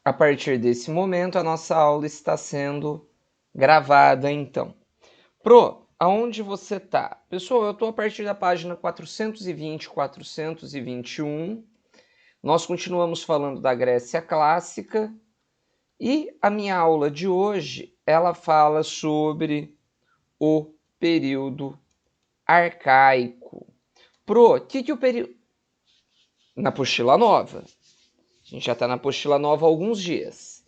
A partir desse momento, a nossa aula está sendo gravada, então. Pro, aonde você tá? Pessoal, eu estou a partir da página 420, 421. Nós continuamos falando da Grécia Clássica e a minha aula de hoje, ela fala sobre o período arcaico. Pro, que o período... Na apostila nova. A gente já está na apostila nova há alguns dias.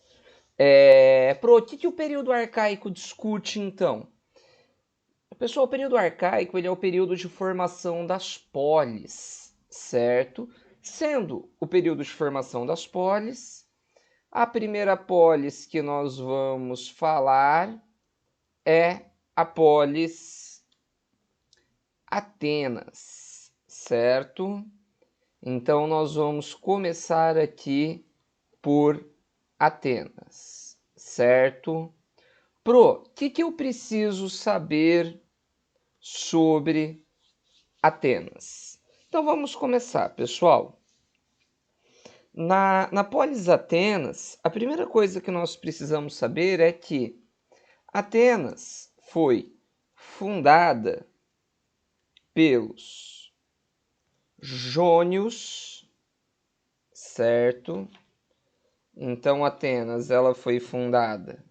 Pro, que o período arcaico discute, então? Pessoal, o período arcaico ele é o período de formação das polis, certo? Sendo o período de formação das polis, a primeira polis que nós vamos falar é a polis Atenas, certo? Então, nós vamos começar aqui por Atenas, certo? Pro, o que eu preciso saber sobre Atenas? Então, vamos começar, pessoal. Na polis Atenas, a primeira coisa que nós precisamos saber é que Atenas foi fundada pelos jônios, certo? Então, Atenas ela foi fundada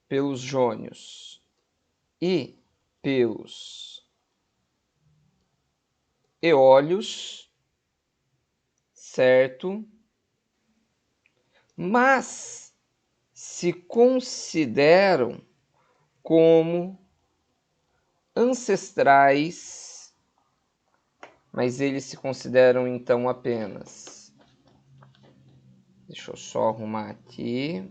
pelos jônios e pelos eólios, certo? Mas se consideram como ancestrais, mas eles se consideram então apenas. Deixa eu só arrumar aqui.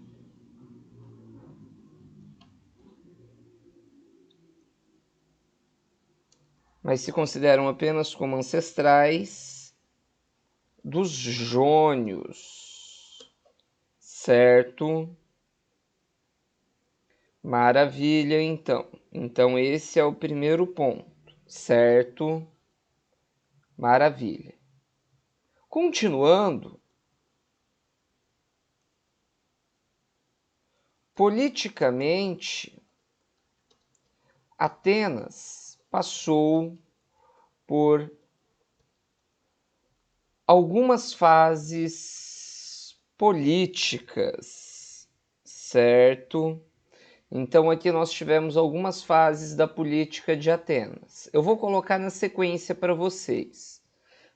Mas se consideram apenas como ancestrais dos jônios, certo? Maravilha, então. Então, esse é o primeiro ponto, certo? Maravilha. Continuando, politicamente, Atenas passou por algumas fases políticas, certo? Então aqui nós tivemos algumas fases da política de Atenas. Eu vou colocar na sequência para vocês.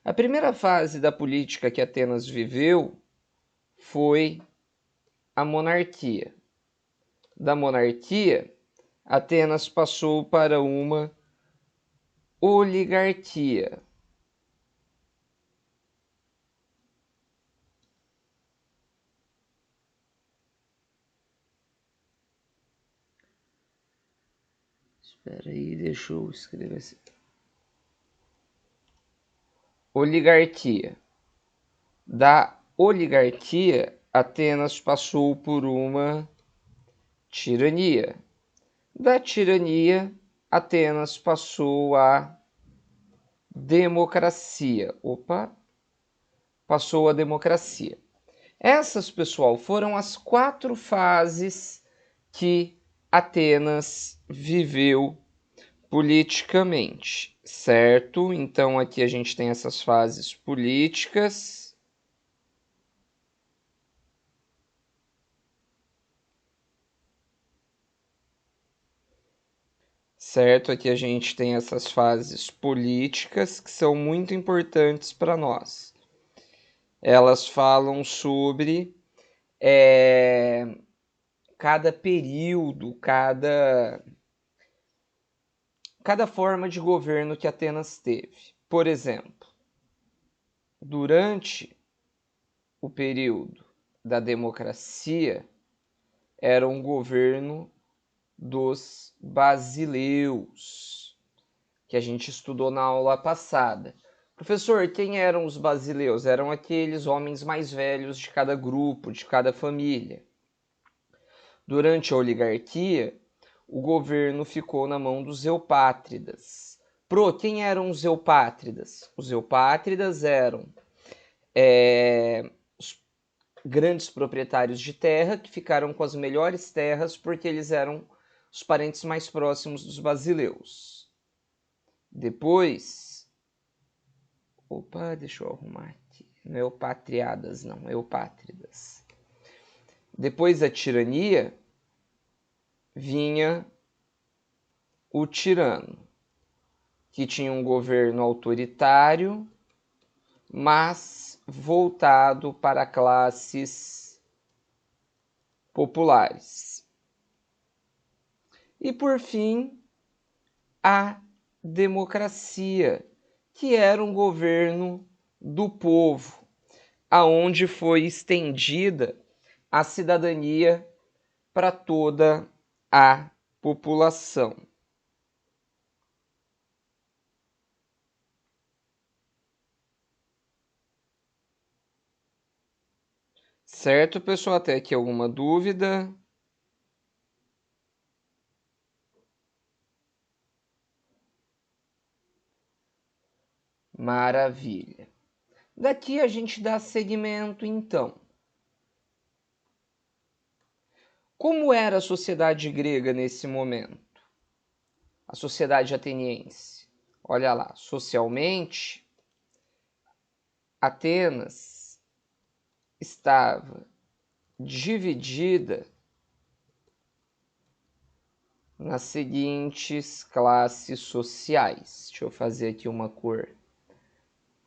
A primeira fase da política que Atenas viveu foi a monarquia. Da monarquia, Atenas passou para uma oligarquia. Espera aí, deixa eu escrever assim. Oligarquia. Da oligarquia, Atenas passou por uma tirania. Da tirania, Atenas passou a democracia. Passou a democracia. Essas, pessoal, foram as 4 fases que Atenas viveu politicamente, certo? Então aqui a gente tem essas fases políticas. Certo? Aqui a gente tem essas fases políticas que são muito importantes para nós. Elas falam sobre cada período, cada forma de governo que Atenas teve. Por exemplo, durante o período da democracia, era um governo dos basileus, que a gente estudou na aula passada. Professor, quem eram os basileus? Eram aqueles homens mais velhos de cada grupo, de cada família. Durante a oligarquia, o governo ficou na mão dos eupátridas. Quem eram os eupátridas? Os eupátridas eram os grandes proprietários de terra que ficaram com as melhores terras porque eles eram os parentes mais próximos dos basileus. Depois, deixa eu arrumar aqui. Não é Eupatriadas, não, é Eupátridas. Depois da tirania, vinha o tirano, que tinha um governo autoritário, mas voltado para classes populares. E por fim, a democracia, que era um governo do povo, aonde foi estendida a cidadania para toda a população. Certo, pessoal? Até aqui alguma dúvida? Maravilha. Daqui a gente dá seguimento, então. Como era a sociedade grega nesse momento? A sociedade ateniense. Olha lá, socialmente, Atenas estava dividida nas seguintes classes sociais. Deixa eu fazer aqui uma cor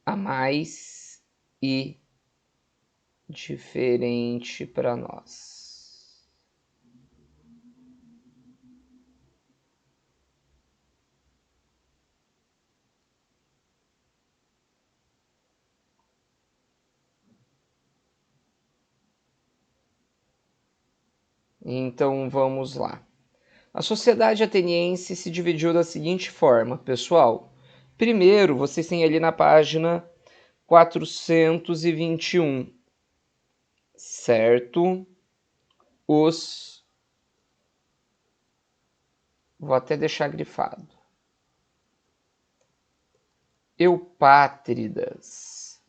a mais e diferente para nós. Então vamos lá. A sociedade ateniense se dividiu da seguinte forma, pessoal. Primeiro, vocês têm ali na página 421, certo? Vou até deixar grifado. Eupátridas.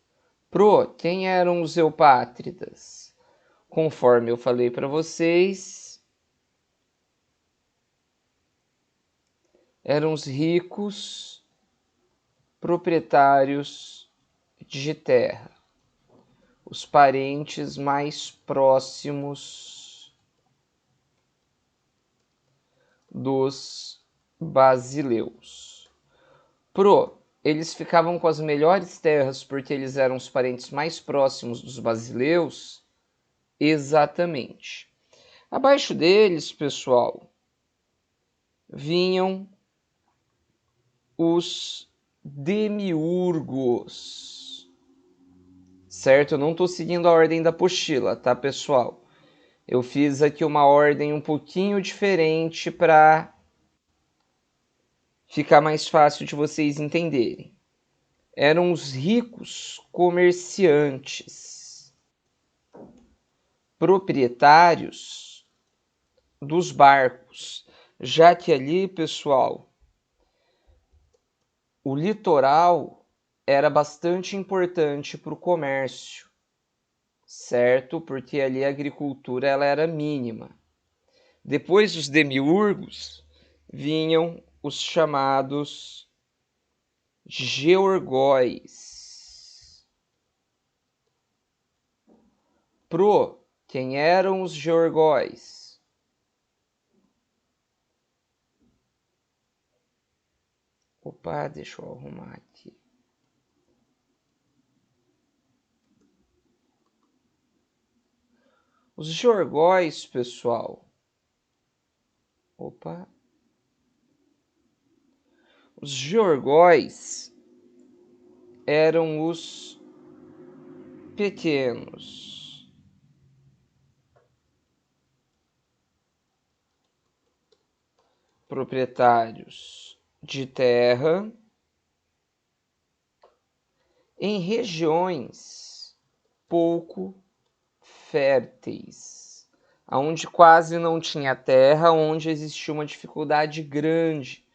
Quem eram os eupátridas? Conforme eu falei para vocês, eram os ricos proprietários de terra, os parentes mais próximos dos basileus. Eles ficavam com as melhores terras porque eles eram os parentes mais próximos dos basileus? Exatamente. Abaixo deles, pessoal, vinham os demiurgos. Certo? Eu não estou seguindo a ordem da apostila, tá, pessoal? Eu fiz aqui uma ordem um pouquinho diferente para ficar mais fácil de vocês entenderem. Eram os ricos comerciantes, proprietários dos barcos, já que ali, pessoal, o litoral era bastante importante para o comércio, certo? Porque ali a agricultura ela era mínima. Depois dos demiurgos vinham os chamados georgóis. Quem eram os georgóis? Deixa eu arrumar aqui. Os georgóis, pessoal. Os georgóis eram os pequenos proprietários de terra em regiões pouco férteis, onde quase não tinha terra, onde existia uma dificuldade grande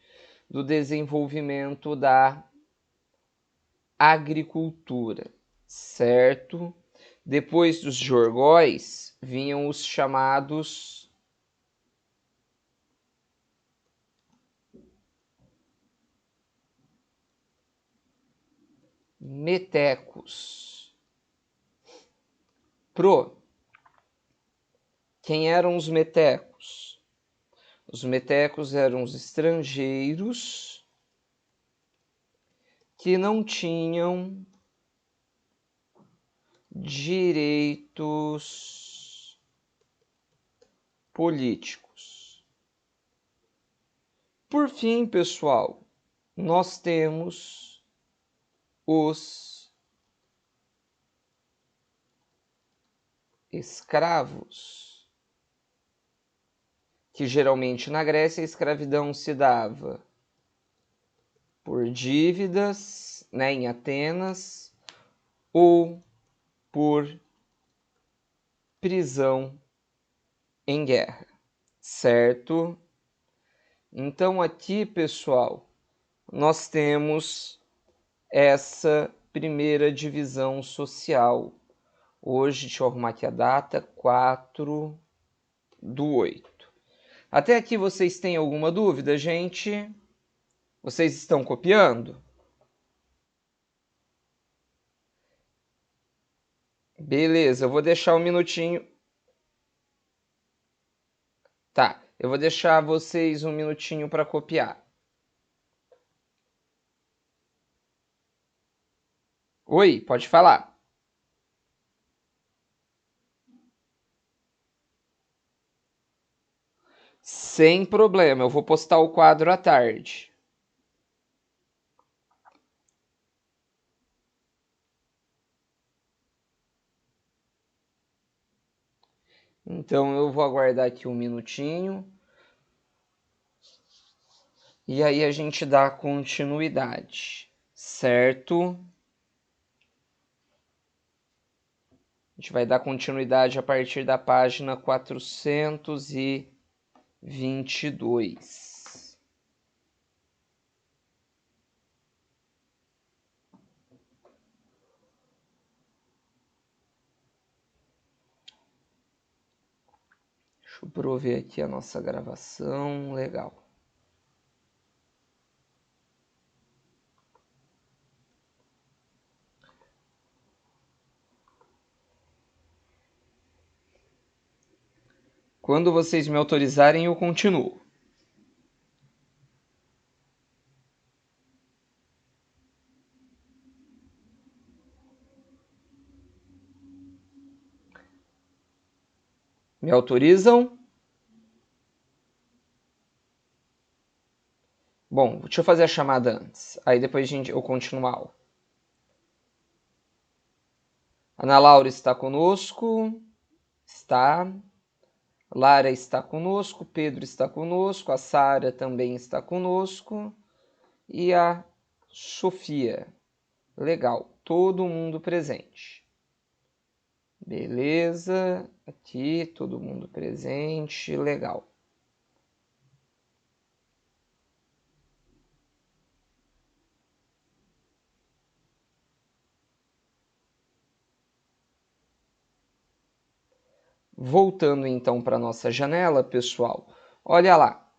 do desenvolvimento da agricultura, certo? Depois dos jorgóis, vinham os chamados metecos. Quem eram os metecos? Os metecos eram os estrangeiros que não tinham direitos políticos. Por fim, pessoal, nós temos os escravos, que geralmente na Grécia a escravidão se dava por dívidas, né, em Atenas, ou por prisão em guerra, certo? Então aqui, pessoal, nós temos essa primeira divisão social. Hoje, deixa eu arrumar aqui a data, 4/8. Até aqui vocês têm alguma dúvida, gente? Vocês estão copiando? Beleza, eu vou deixar um minutinho. Tá, eu vou deixar vocês um minutinho para copiar. Oi, pode falar. Sem problema, eu vou postar o quadro à tarde. Então eu vou aguardar aqui um minutinho. E aí a gente dá continuidade, certo? A gente vai dar continuidade a partir da página 422. Deixa eu prover aqui a nossa gravação. Legal. Quando vocês me autorizarem, eu continuo. Me autorizam? Bom, deixa eu fazer a chamada antes. Aí depois eu continuo a aula. Ana Laura está conosco? Está. Lara está conosco, Pedro está conosco, a Sara também está conosco e a Sofia. Legal, todo mundo presente. Beleza, aqui todo mundo presente, legal. Voltando então para a nossa janela, pessoal, olha lá.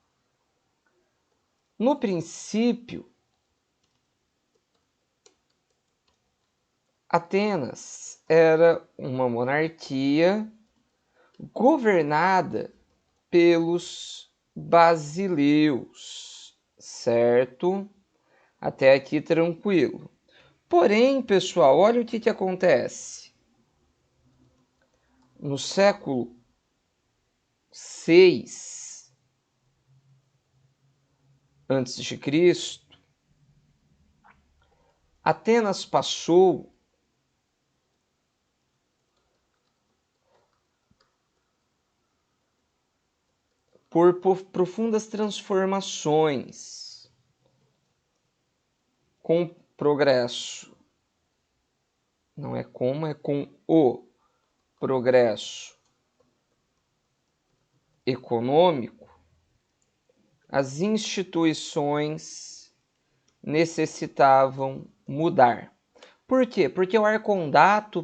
No princípio, Atenas era uma monarquia governada pelos basileus, certo? Até aqui tranquilo. Porém, pessoal, olha o que acontece. No século VI a.C., Atenas passou por profundas transformações com progresso. Não é como, é com o progresso econômico, as instituições necessitavam mudar. Por quê? Porque o arcondato,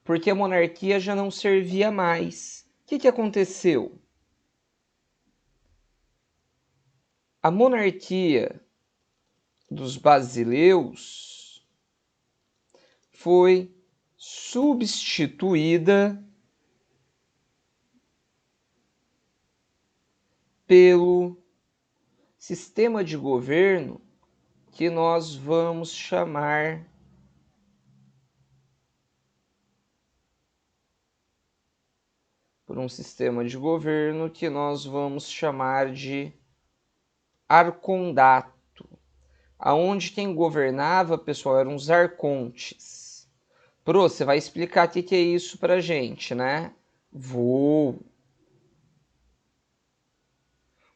porque a monarquia já não servia mais. O que aconteceu? A monarquia dos basileus foi substituída pelo sistema de governo que nós vamos chamar de arcondato. Aonde quem governava, pessoal, eram os arcontes. Pro, você vai explicar o que é isso pra gente, né? Vou.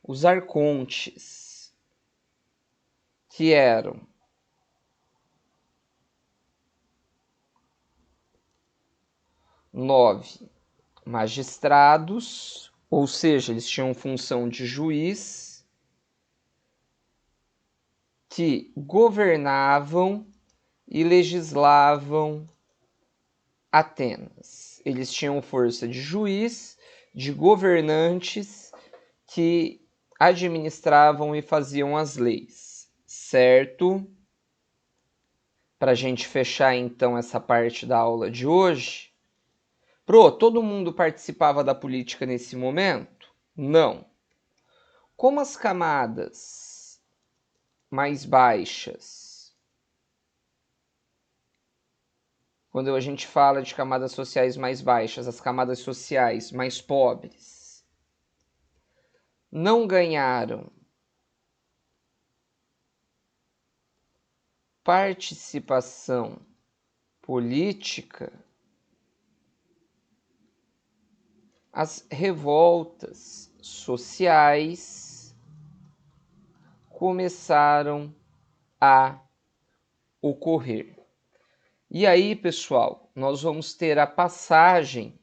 Os arcontes, que eram nove magistrados, ou seja, eles tinham função de juiz, que governavam e legislavam Atenas. Eles tinham força de juiz, de governantes que administravam e faziam as leis, certo? Para a gente fechar então essa parte da aula de hoje. Todo mundo participava da política nesse momento? Não. Como as camadas mais baixas, quando a gente fala de camadas sociais mais baixas, as camadas sociais mais pobres, não ganharam participação política, as revoltas sociais começaram a ocorrer. E aí, pessoal, nós vamos ter a passagem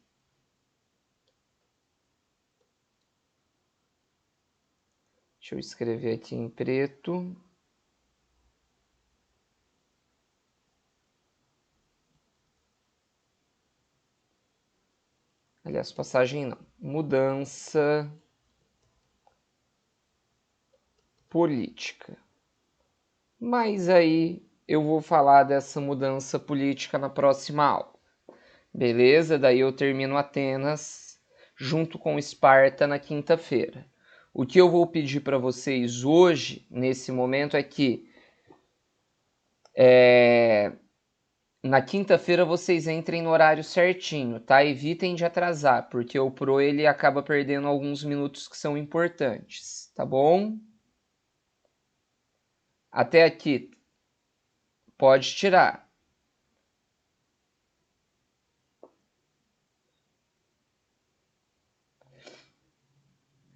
deixa eu escrever aqui em preto. Aliás, passagem não. Mudança política. Mas aí eu vou falar dessa mudança política na próxima aula. Beleza? Daí eu termino Atenas junto com Esparta na quinta-feira. O que eu vou pedir para vocês hoje, nesse momento, é que na quinta-feira vocês entrem no horário certinho, tá? Evitem de atrasar, porque o Pro ele acaba perdendo alguns minutos que são importantes, tá bom? Até aqui. Pode tirar.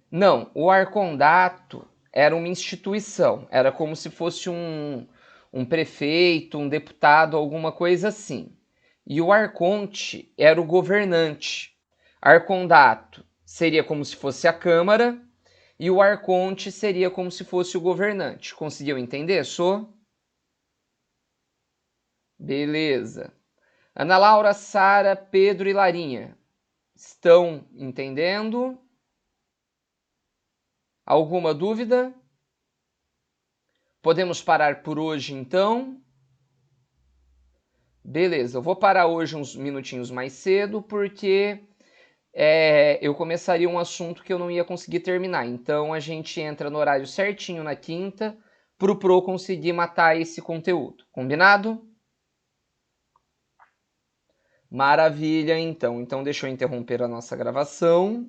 Não, o arcondato era uma instituição, era como se fosse um prefeito, um deputado, alguma coisa assim. E o arconte era o governante. Arcondato seria como se fosse a Câmara e o arconte seria como se fosse o governante. Conseguiu entender, Sô? Beleza. Ana Laura, Sara, Pedro e Larinha. Estão entendendo? Alguma dúvida? Podemos parar por hoje, então? Beleza, eu vou parar hoje uns minutinhos mais cedo, porque eu começaria um assunto que eu não ia conseguir terminar. Então, a gente entra no horário certinho na quinta, para o Pro conseguir matar esse conteúdo. Combinado? Maravilha, então. Então, deixa eu interromper a nossa gravação.